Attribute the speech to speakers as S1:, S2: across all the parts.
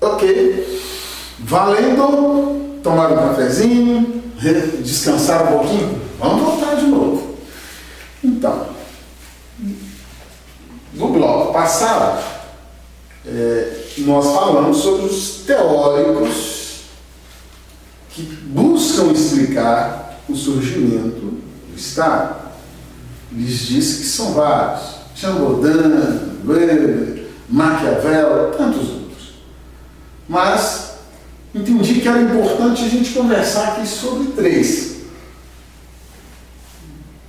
S1: Ok. Valendo, tomar um cafezinho, descansar um pouquinho. Vamos voltar de novo. Então, no bloco passado, nós falamos sobre os teóricos que buscam explicar o surgimento do Estado. Lhes disse que são vários. Jean Baudin, Weber, Maquiavel, tantos outros. Mas entendi que era importante a gente conversar aqui sobre 3.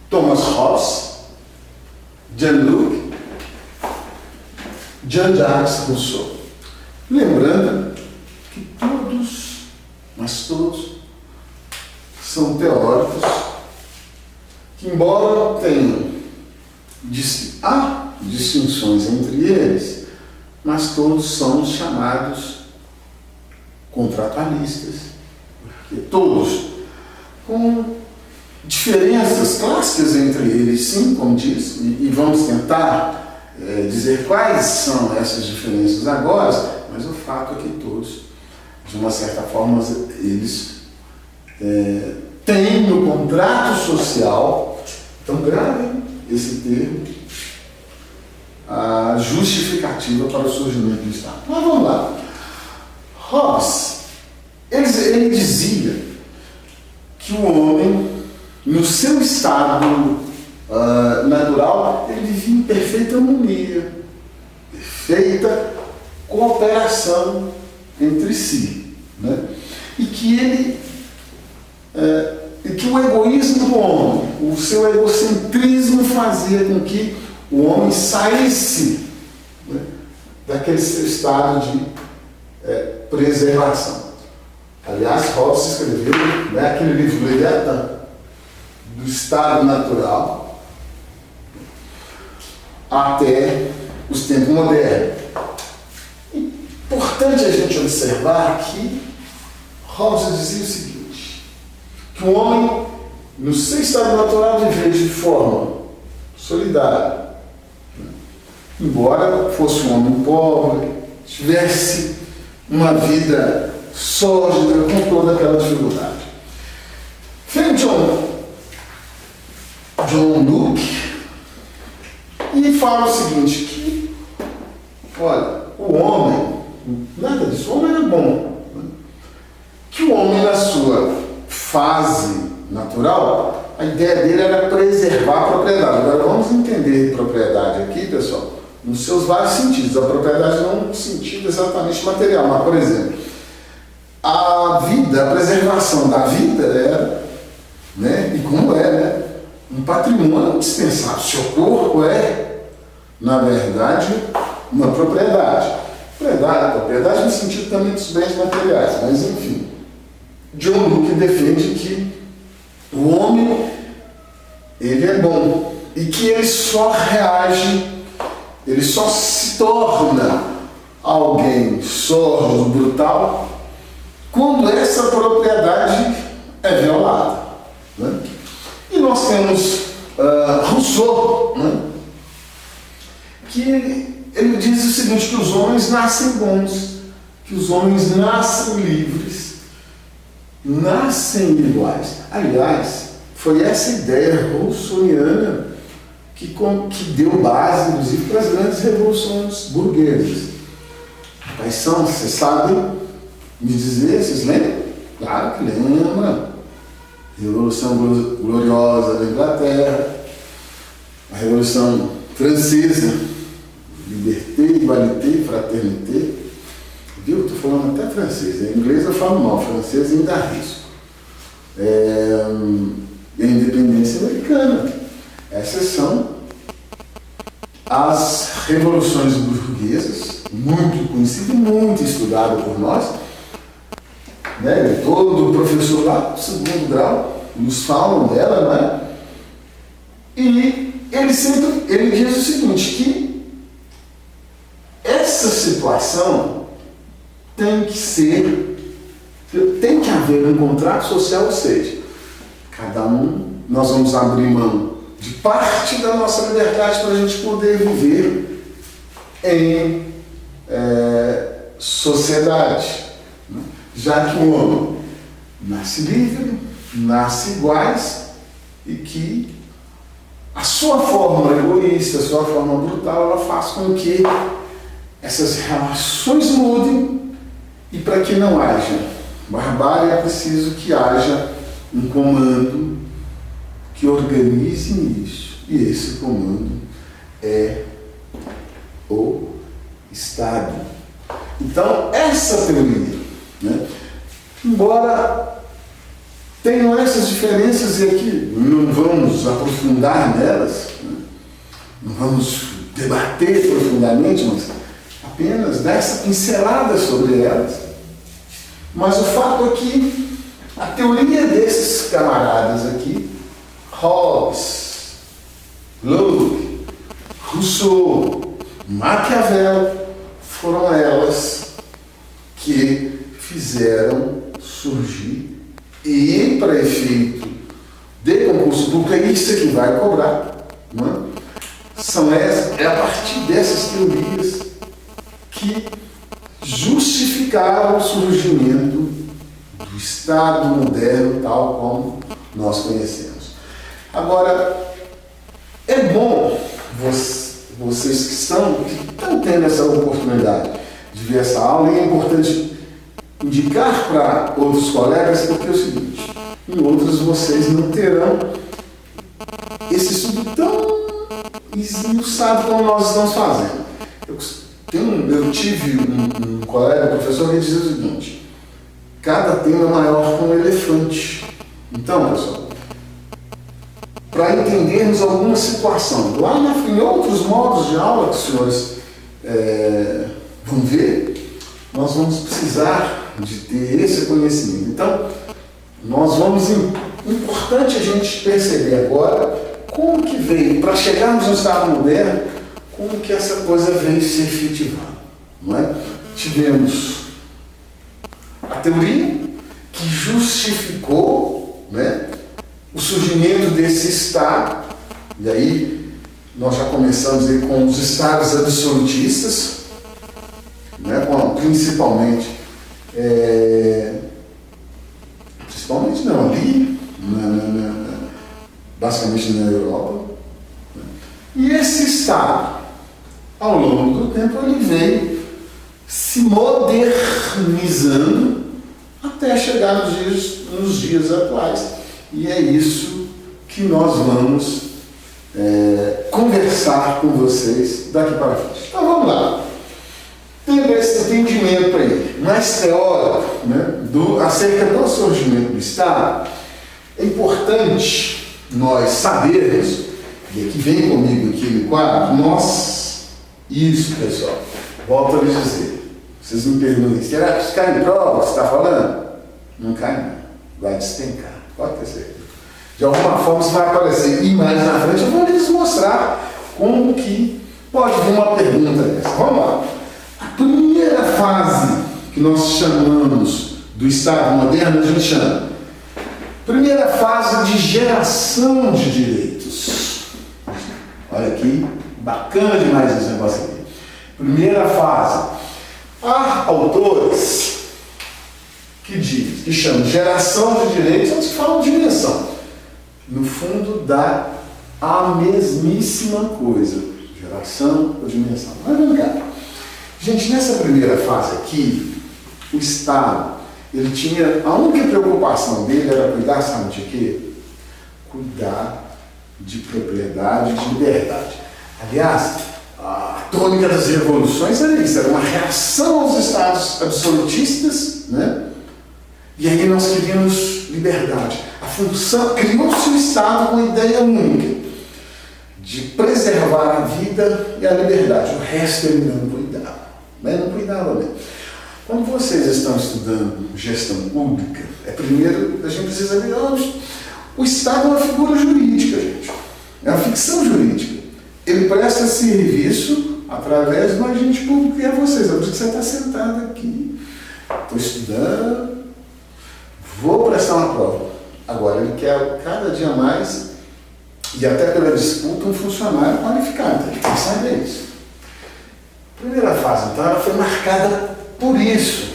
S1: Thomas Hobbes, Jean-Luc, Jean-Jacques Rousseau. Lembrando que todos, mas todos, são teóricos que, embora tenham distinções entre eles, mas todos são chamados contratualistas, porque todos com diferenças clássicas entre eles, sim, como diz, e vamos tentar dizer quais são essas diferenças agora, mas o fato é que todos, de uma certa forma, eles têm no contrato social, então gravem esse termo, a justificativa para o surgimento do Estado. Mas vamos lá. Hobbes, ele dizia que o homem, no seu estado natural, ele vivia em perfeita harmonia, perfeita cooperação entre si, né? E que o egoísmo do homem, o seu egocentrismo fazia com que o homem saísse, né, daquele seu estado de preservação. Aliás, Hobbes escreveu, né, aquele livro Leviatã, do estado natural até os tempos modernos. Importante a gente observar que Hobbes dizia o seguinte, que o homem, no seu estado natural, vivia de forma solidária, embora fosse um homem pobre, tivesse uma vida sórdida, com toda aquela dificuldade. Vem John Locke e fala o seguinte, que, olha, o homem, nada disso, o homem era bom, né? Que o homem, na sua fase natural, a ideia dele era preservar a propriedade. Agora vamos entender propriedade aqui, pessoal, nos seus vários sentidos. A propriedade não no sentido exatamente material, mas, por exemplo, a vida, a preservação da vida era, né, e como é, né, um patrimônio indispensável. Seu corpo é, na verdade, uma propriedade. Propriedade no sentido também dos bens materiais, mas enfim. John Locke defende que o homem, ele é bom e que ele só reage, ele só se torna alguém sórdido, brutal, quando essa propriedade é violada, né? E nós temos Rousseau, né, que ele diz o seguinte, que os homens nascem bons, que os homens nascem livres, nascem iguais. Aliás, foi essa ideia rousseauiana que deu base, inclusive, para as grandes revoluções burguesas. Quais são? Vocês sabem me dizer? Vocês lembram? Claro que lembram. Revolução Gloriosa da Inglaterra, a Revolução Francesa, Liberté, Igualité, Fraternité. Viu? Estou falando até francês. Em inglês eu falo mal, francês ainda arrisco. E a independência americana. Essas são as revoluções burguesas, muito conhecidas, muito estudadas por nós. Né? Todo professor lá do segundo grau nos falam dela, né? E ele diz o seguinte, que essa situação tem que haver um contrato social, ou seja, cada um, nós vamos abrir mão de parte da nossa liberdade para a gente poder viver em sociedade, né? Já que o homem nasce livre, nasce iguais e que a sua forma egoísta, a sua forma brutal, ela faz com que essas relações mudem, e para que não haja barbárie é preciso que haja um comando que organize isso, e esse comando é o Estado. Então, essa teoria, né, embora tenham essas diferenças, e aqui não vamos aprofundar nelas, né, não vamos debater profundamente, mas apenas dar essa pincelada sobre elas. Mas o fato é que a teoria desses camaradas aqui, Hobbes, Locke, Rousseau, Maquiavel, foram elas que fizeram surgir, e para efeito de concurso público, é isso que vai cobrar, não é? É a partir dessas teorias que justificaram o surgimento do Estado moderno tal como nós conhecemos. Agora, é bom vocês que estão tendo essa oportunidade de ver essa aula, e é importante indicar para outros colegas, porque é o seguinte: em outros vocês não terão esse estudo tão esmiuçado como nós estamos fazendo. Eu tive um colega, professor, que dizia o seguinte: cada tema é maior que um elefante. Então, pessoal, para entendermos alguma situação, lá em outros modos de aula que os senhores vão ver, nós vamos precisar de ter esse conhecimento. Então, importante a gente perceber agora como que veio, para chegarmos no Estado moderno, como que essa coisa veio se efetivar, não é? Tivemos a teoria que justificou, né, o surgimento desse Estado, e aí nós já começamos aí com os Estados absolutistas, né, principalmente não, ali, basicamente na Europa, né? E esse Estado, ao longo do tempo, ele veio se modernizando até chegar nos dias atuais. E é isso que nós vamos conversar com vocês daqui para frente. Então vamos lá. Tendo esse entendimento aí, mais teórico, né, acerca do surgimento do Estado, é importante nós sabermos, e aqui vem comigo aqui no quadro, isso, pessoal, volto a lhes dizer. Vocês me perguntam, será que isso cai em prova que você está falando? Não cai não, vai despencar, pode ter certeza. De alguma forma isso vai aparecer, e mais na frente eu vou lhes mostrar como que pode vir uma pergunta dessa. Vamos lá. A primeira fase que nós chamamos do Estado moderno, a gente chama primeira fase de geração de direitos. Olha aqui, bacana demais esse negócio aqui. Primeira fase. Há autores que chamam geração de direitos, outros que falam dimensão. No fundo, dá a mesmíssima coisa. Geração ou dimensão. Mas vem cá. Gente, nessa primeira fase aqui, o Estado, ele tinha, a única preocupação dele era cuidar, sabe de quê? Cuidar de propriedade, de liberdade. Aliás, a tônica das revoluções era isso, era uma reação aos estados absolutistas, né? E aí nós queríamos liberdade. A função, criou-se o Estado com a ideia única de preservar a vida e a liberdade. O resto ele não cuidava. Mas não cuidava mesmo. Quando vocês estão estudando gestão pública, primeiro a gente precisa ver, o Estado é uma figura jurídica, gente. É uma ficção jurídica. Ele presta serviço através do agente público que é vocês. É por isso que você está sentado aqui. Estou estudando, vou prestar uma prova. Agora, ele quer cada dia mais, e até pela disputa, um funcionário qualificado. Ele tem que saber isso. Primeira fase, então, ela foi marcada Por isso,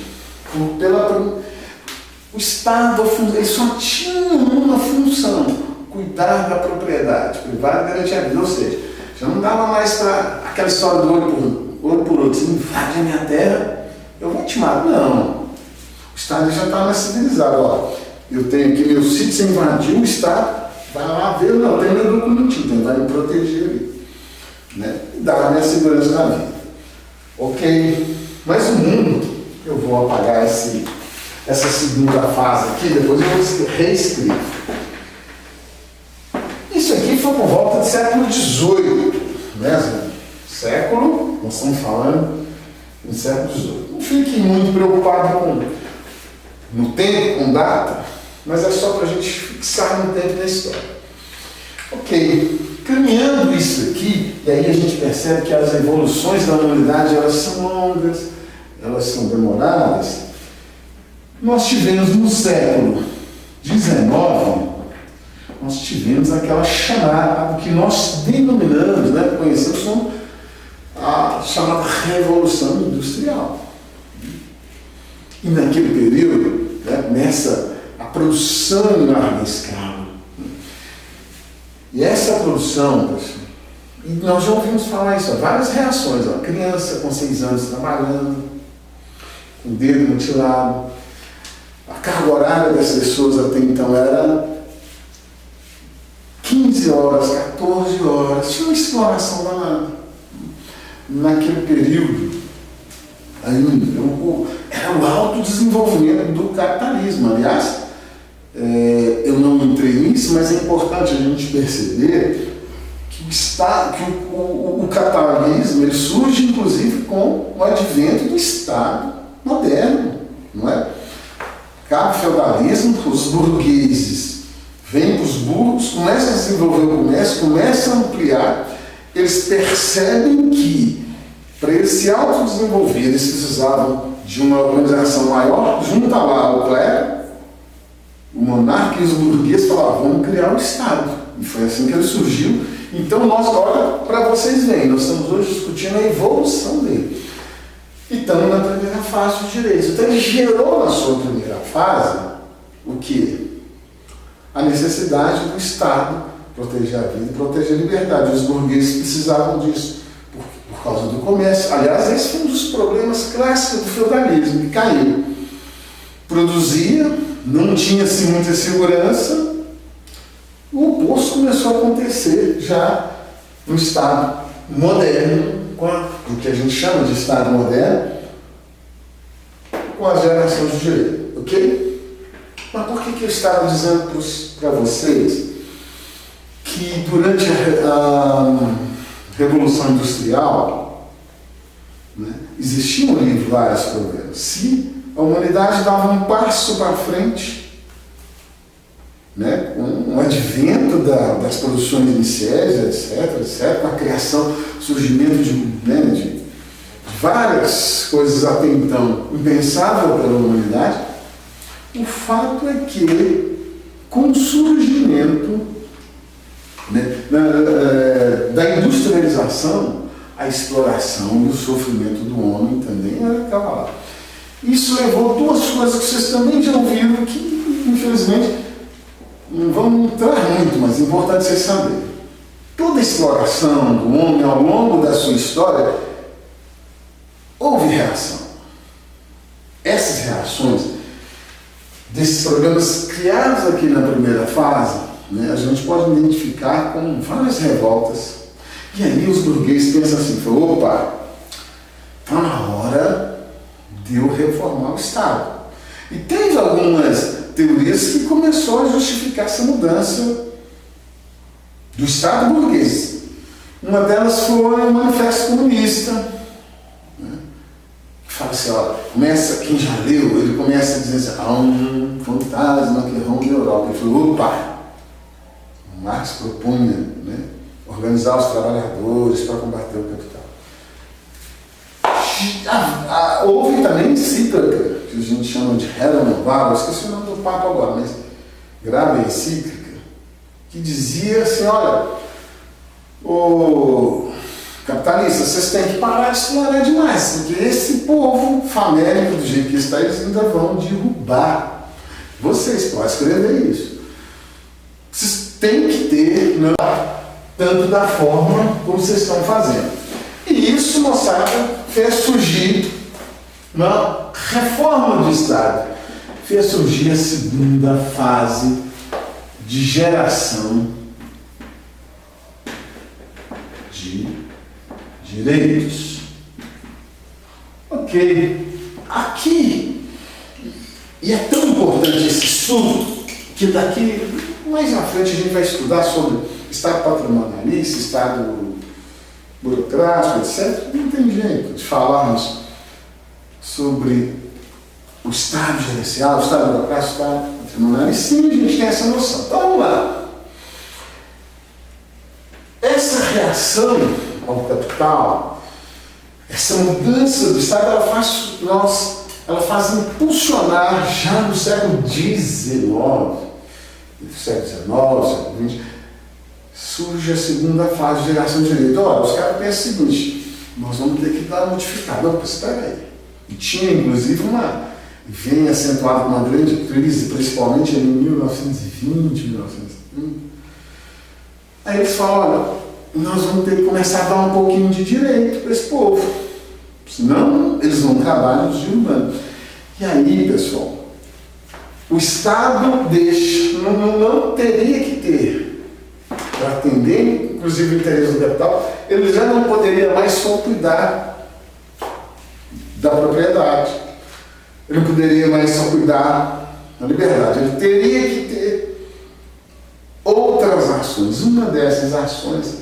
S1: o Estado ele só tinha uma função: cuidar da propriedade privada e garantir a vida. Ou seja, já não dava mais para aquela história do olho por olho. Se invade a minha terra, eu vou te matar. Não. O Estado já está mais civilizado. Ó, eu tenho aqui meu sítio, você invadiu, o Estado vai lá ver, não, tem meu documentinho, então vai me proteger ali. Né? E dar a minha segurança na vida. Ok. Mas o mundo, eu vou apagar essa segunda fase aqui, depois eu vou reescrever. Isso aqui foi por volta do século XVIII, né? Século, nós estamos falando no século XVIII. Não fique muito preocupado no tempo, com data, mas é só para a gente fixar no tempo da história. Ok, caminhando isso aqui, e aí a gente percebe que as evoluções da humanidade, elas são longas, elas são demoradas. Nós tivemos no século XIX, nós tivemos aquela chamada, que nós denominamos, né, conhecemos como a chamada Revolução Industrial. E naquele período, né, começa a produção em larga escala. E essa produção, e nós já ouvimos falar isso, várias reações. Ó, criança com 6 anos trabalhando, com o dedo mutilado. A carga horária das pessoas até então era 15 horas, 14 horas. Tinha uma exploração danada. Naquele período, ainda, era o autodesenvolvimento do capitalismo. Aliás, eu não entrei nisso, mas é importante a gente perceber que o capitalismo ele surge, inclusive, com o advento do Estado moderno, não é? Acaba o feudalismo, os burgueses vêm para os burgos, começam a desenvolver o comércio, começam a ampliar, eles percebem que, para eles se autodesenvolver, eles precisavam de uma organização maior, junta lá o clero, o monarca e os burgueses falaram: vamos criar um Estado. E foi assim que ele surgiu. Então, olha, para vocês verem, nós estamos hoje discutindo a evolução dele. E estamos na primeira fase dos direitos. Então, ele gerou na sua primeira fase o quê? A necessidade do Estado proteger a vida e proteger a liberdade. Os burgueses precisavam disso por causa do comércio. Aliás, esse foi um dos problemas clássicos do feudalismo, que caiu. Produzia, não tinha assim muita segurança. O oposto começou a acontecer já no Estado moderno, o que a gente chama de Estado moderno, com as gerações de direito, ok? Mas por que eu estava dizendo para vocês que durante a Revolução Industrial, né, existiam ali vários problemas? Se a humanidade dava um passo para frente, né, com o advento das produções iniciais, etc., com a criação, surgimento de várias coisas até então impensáveis pela humanidade, o fato é que, com o surgimento, né, da industrialização, a exploração e o sofrimento do homem também estava lá. Isso levou a duas coisas que vocês também já ouviram, que infelizmente não vamos entrar muito, mas é importante vocês saberem. Toda a exploração do homem ao longo da sua história, houve reação. Essas reações, desses programas criados aqui na primeira fase, né, a gente pode identificar com várias revoltas. E aí os burgueses pensam assim: opa, está na hora de eu reformar o Estado. E teve algumas teorias que começou a justificar essa mudança do Estado burguês. Uma delas foi o Manifesto Comunista, né, que fala assim: olha, quem já leu, ele começa a dizer assim: há um fantasma que ronda a Europa. Ele falou: opa, Marx propunha, né, organizar os trabalhadores para combater o capital. Houve também encíclica, que a gente chama de Hermann Bavinck, esqueci o nome do Papa agora, mas grave a encíclica, que dizia assim: olha, capitalistas, vocês têm que parar de explorar demais, porque esse povo famélico, do jeito que está, eles ainda vão derrubar. Vocês podem escrever isso. Vocês têm que ter, não, tanto da forma como vocês estão fazendo. E isso, moçada, fez surgir uma reforma do Estado, fez surgir a segunda fase de geração de direitos. Ok, aqui, e é tão importante esse estudo, que daqui mais à frente a gente vai estudar sobre Estado patrimonialista, Estado burocrático, etc. Não tem jeito de falarmos sobre o Estado gerencial, o Estado burocrático, o Estado patrimonialista. Sim, a gente tem essa noção. Então vamos lá. Essa reação ao capital, essa mudança do Estado, ela faz impulsionar já no século XIX, século XX, surge a segunda fase de geração de direito. Olha, os caras pensam o seguinte: nós vamos ter que dar uma modificada. Não, espera aí. E tinha, inclusive, vem acentuada com uma grande crise, principalmente em 1920, 1930. Aí eles falam: olha, nós vamos ter que começar a dar um pouquinho de direito para esse povo, senão eles vão acabar nos derrubando. E aí, pessoal, o Estado não teria que ter, para atender, inclusive, o interesse do capital, ele já não poderia mais só cuidar da propriedade, ele não poderia mais só cuidar da liberdade, ele teria que ter outras ações. Uma dessas ações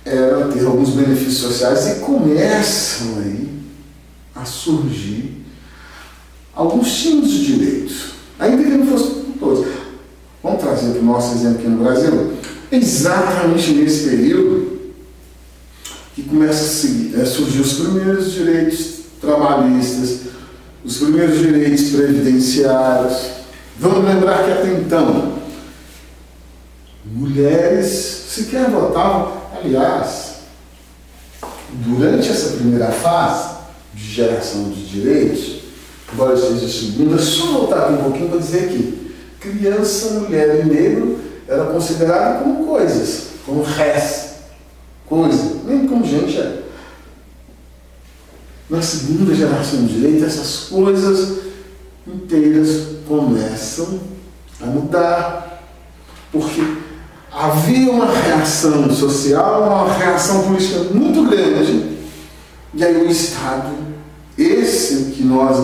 S1: era ter alguns benefícios sociais, e começam aí a surgir alguns tipos de direitos. Ainda que não fosse todos. Vamos trazer para o nosso exemplo aqui no Brasil. Exatamente nesse período que começa a surgir os primeiros direitos trabalhistas, os primeiros direitos previdenciários. Vamos lembrar que até então, mulheres sequer votavam. Aliás, durante essa primeira fase de geração de direitos, embora seja a segunda, só voltar aqui um pouquinho para dizer que criança, mulher e negro era considerado como coisas, como res, coisa, nem como gente é. Na segunda geração de direito, essas coisas inteiras começam a mudar, porque havia uma reação social, uma reação política muito grande, e aí o Estado, esse que nós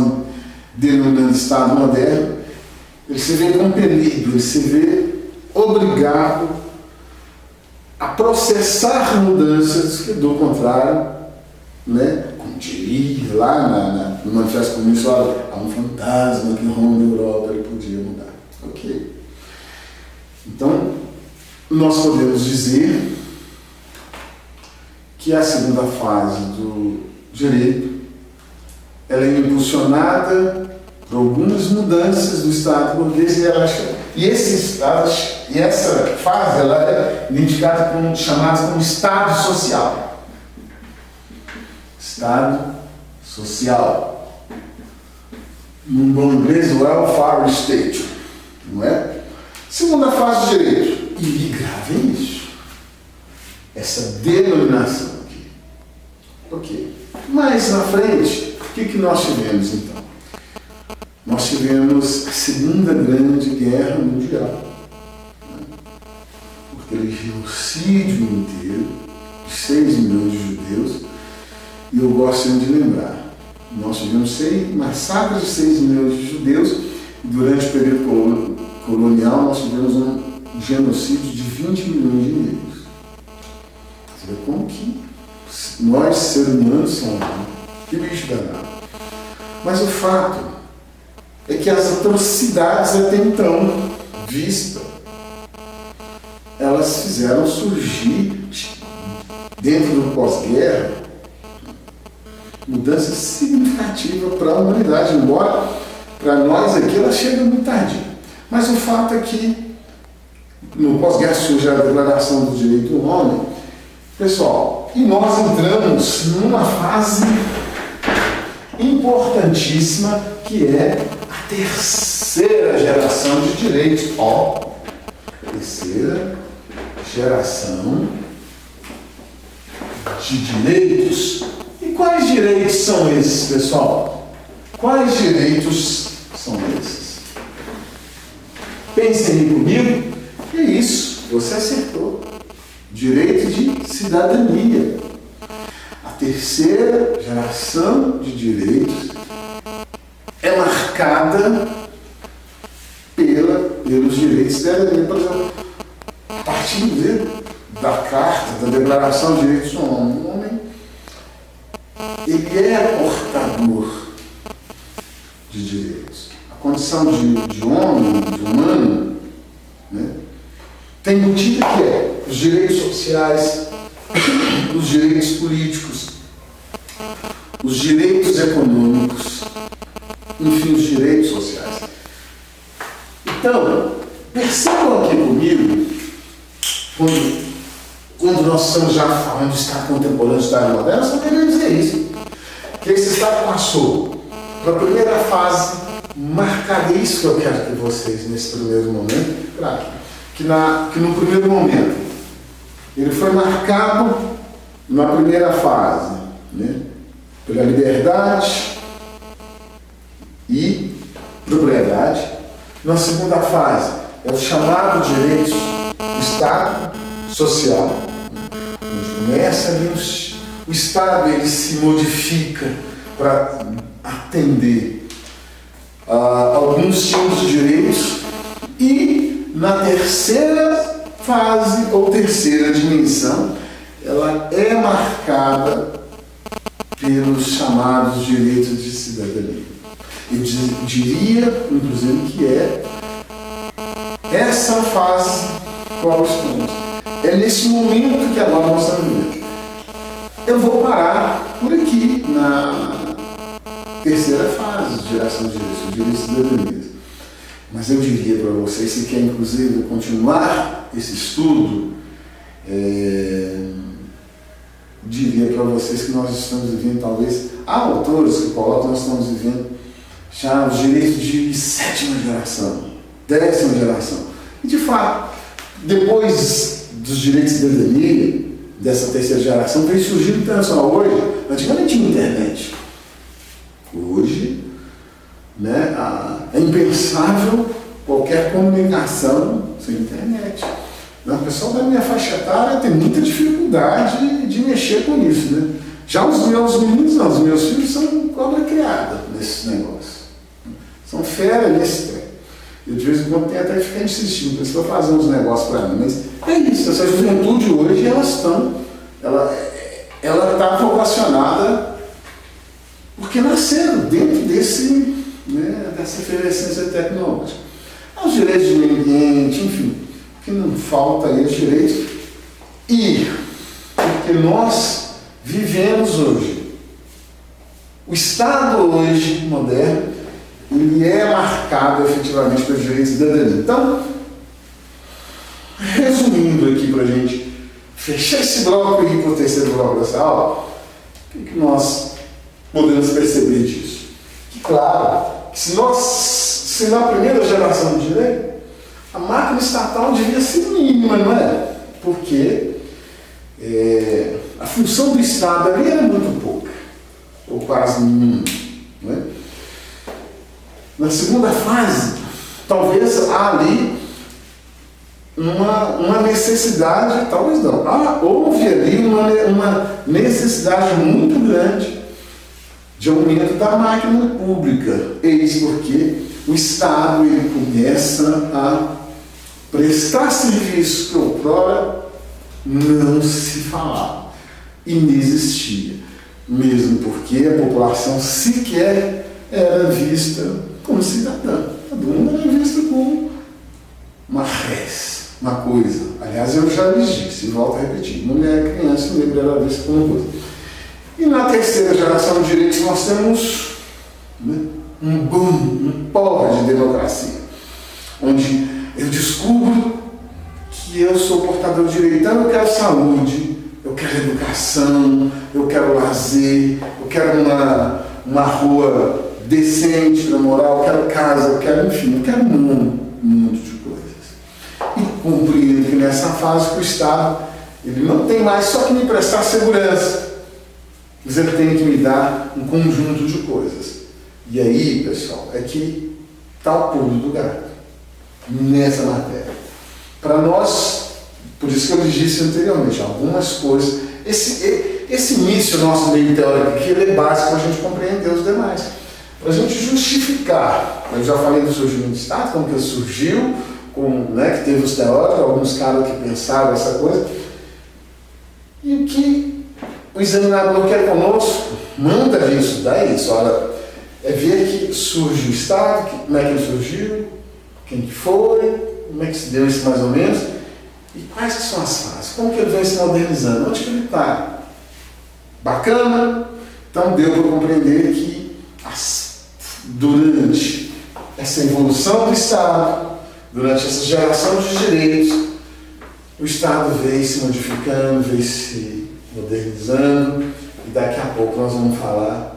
S1: denominamos Estado moderno, ele se vê compelido, ele se vê obrigado a processar mudanças que, do contrário, como diria lá no Manifesto Comunista, há um fantasma que ronda a Europa, ele podia mudar. Ok. Então, nós podemos dizer que a segunda fase do direito ela é impulsionada por algumas mudanças do Estado burguês, e essa fase ela é identificada como chamada como Estado social. Estado social. Num bom inglês, welfare state, não é? Segunda fase do direito. E gravem isso. Essa denominação aqui. Ok. Mais na frente, o que nós tivemos então? Nós tivemos a Segunda Grande Guerra Mundial. Aquele genocídio inteiro de 6 milhões de judeus. E eu gosto sempre de lembrar, nós tivemos massacres de 6 milhões de judeus, e durante o período colonial nós tivemos um genocídio de 20 milhões de negros. Você vê como que nós, seres humanos, somos, que bicho danado. Mas o fato é que as atrocidades até então vistas, elas fizeram surgir, dentro do pós-guerra, mudança significativa para a humanidade, embora para nós aqui ela chega muito tardia. Mas o fato é que no pós-guerra surge a Declaração do Direito do Homem. Pessoal, E nós entramos numa fase importantíssima, que é a terceira geração de direitos. Terceira geração de direitos. E quais direitos são esses, pessoal? Quais direitos são esses? Pensem aí comigo. E é isso, você acertou. Direito de cidadania. A terceira geração de direitos é marcada pelos direitos de cidadania. Por exemplo, a partir da Carta, da Declaração de Direitos do Homem, o homem ele é portador de direitos. A condição de homem, de humano, né, tem um tipo que é os direitos sociais, os direitos políticos, os direitos econômicos, enfim, os direitos sociais. Então, percebam aqui comigo, quando nós estamos já falando de Estado contemporâneo, de Estado moderno, só queremos dizer isso. Que esse Estado passou para a primeira fase, marcar isso que eu quero que vocês, nesse primeiro momento, claro, que no primeiro momento, ele foi marcado na primeira fase, né, pela liberdade e propriedade. Na segunda fase, é o chamado direito do Estado social. Nessa ali, o Estado ele se modifica para atender alguns tipos de direitos, e na terceira fase ou terceira dimensão, ela é marcada pelos chamados direitos de cidadania. Eu diria, inclusive, que é essa fase qual estamos. É nesse momento que agora nós estamos vivendo. Eu vou parar por aqui, na terceira fase de geração de direitos de cidadania. Mas eu diria para vocês, se quer inclusive continuar esse estudo, diria para vocês que nós estamos vivendo, talvez, há autores que colocam que nós estamos vivendo já os direitos de sétima geração, 10ª geração. E de fato, depois dos direitos de cidadania, dessa terceira geração, veio surgindo internacional. Hoje, antigamente tinha internet. Hoje, né, é impensável qualquer comunicação sem internet. O pessoal da minha faixa etária tem muita dificuldade de mexer com isso, né? Já os meus meninos não, os meus filhos são cobra criada nesses negócios. São fera nesse trem. Eu de vez em quando tenho até que ficar insistindo, porque estou fazendo uns negócios para mim, mas é isso, essa juventude hoje, ela está vocacionada porque nasceram dentro desse, né, dessa efervescência tecnológica. Os direitos de meio ambiente, enfim, que não falta aí os direitos, e porque nós vivemos hoje. O Estado hoje, moderno, ele é marcado efetivamente pelos direitos de cidadania. Então, resumindo aqui para a gente fechar esse bloco e ir para o terceiro bloco dessa aula, o que nós podemos perceber disso? Que, claro, que se na primeira geração de direito, a máquina estatal devia ser mínima, não é? Porque a função do Estado ali era muito pouca, ou quase nenhuma, não é? Na segunda fase, talvez há ali uma necessidade, talvez não, houve ali uma necessidade muito grande de aumento da máquina pública. Eis porque o Estado ele começa a prestar serviços que outrora não se falava e nem existia, mesmo porque a população sequer era vista como cidadã. Todo mundo era visto como uma res, uma coisa. Aliás, eu já lhes disse, e volto a repetir, mulher, criança, negro era vista como coisa. E na terceira geração de direitos nós temos, né, um boom, um porra de democracia, onde eu descubro que eu sou portador de direito, então eu quero saúde, eu quero educação, eu quero lazer, eu quero uma rua decente para morar, eu quero casa, eu quero, enfim, eu quero um mundo de coisas. E compreendo que nessa fase que o Estado ele não tem mais só que me prestar segurança, mas ele tem que me dar um conjunto de coisas. E aí, pessoal, é que está o pulo do gato nessa matéria. Para nós, por isso que eu disse anteriormente, algumas coisas, esse início nosso meio teórico aqui, ele é básico para a gente compreender os demais. Para a gente justificar, eu já falei do surgimento do Estado, como que ele surgiu, né, que teve os teóricos, alguns caras que pensaram essa coisa, e o que o examinador quer conosco, manda a gente estudar isso, olha, é ver que surge o Estado, como é que ele surgiu, quem que foi, como é que se deu isso mais ou menos, e quais que são as fases, como que ele vem se modernizando, onde que ele está. Bacana? Então deu para compreender que durante essa evolução do Estado, durante essa geração de direitos, o Estado veio se modificando, veio se modernizando, e daqui a pouco nós vamos falar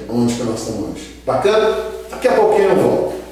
S1: onde que nós estamos hoje. Bacana? Daqui a pouquinho eu volto.